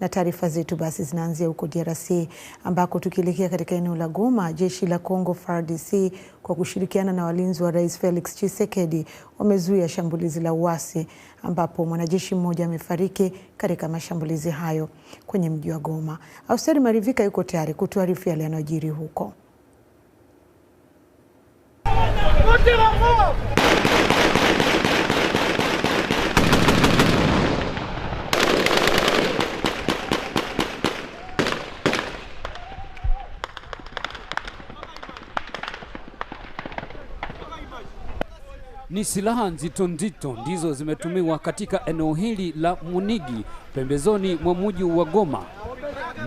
Na taarifa zetu basi zinaanzia huko DRC ambako tukielekea katika eneo la Goma, jeshi la CONGO RDC kwa kushirikiana na walinzi wa Rais Felix Tshisekedi wamezuia shambulizi la uasi ambapo mwanajeshi mmoja amefariki katika mashambulizi hayo kwenye mji wa Goma. Austeri Marivika yuko tayari kutuarifu yale yanayojiri huko. Ni silaha nzito ndizo zimetumiwa katika eneo hili la Munigi pembezoni mwa mji wa Goma.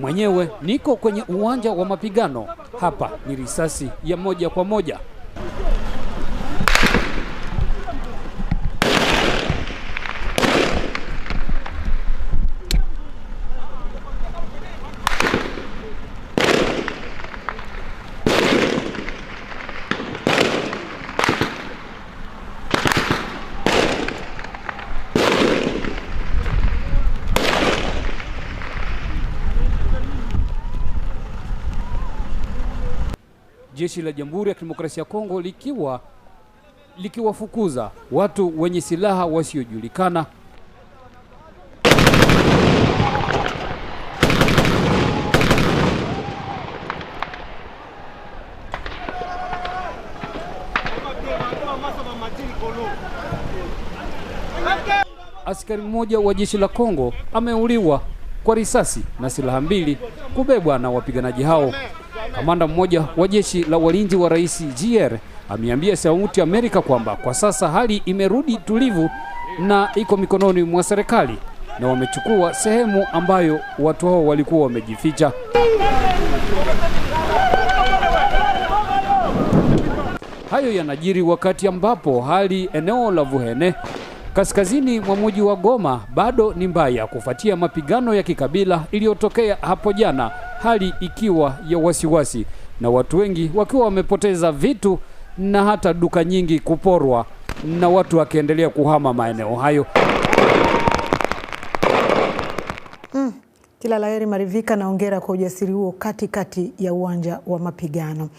Mwenyewe niko kwenye uwanja wa mapigano. Hapa ni risasi ya moja kwa moja. Jeshi la Jamhuri ya Kidemokrasia ya Kongo likiwafukuza watu wenye silaha wasiojulikana. Askari mmoja wa jeshi la Kongo ameuliwa kwa risasi na silaha mbili kubebwa na wapiganaji hao. Kamanda mmoja wa jeshi la walinzi wa Rais GUERRE ameambia Sauti Amerika kwamba kwa sasa hali imerudi tulivu na iko mikononi mwa serikali na wamechukua sehemu ambayo watu hao walikuwa wamejificha. Hayo yanajiri wakati ambapo hali eneo la Vuhene kaskazini mwa mji wa Goma bado ni mbaya kufuatia mapigano ya kikabila iliyotokea hapo jana, hali ikiwa ya wasiwasi na watu wengi wakiwa wamepoteza vitu na hata duka nyingi kuporwa na watu wakiendelea kuhama maeneo hayo. Kila laheri Marivika, na hongera kwa ujasiri huo katikati ya uwanja wa mapigano.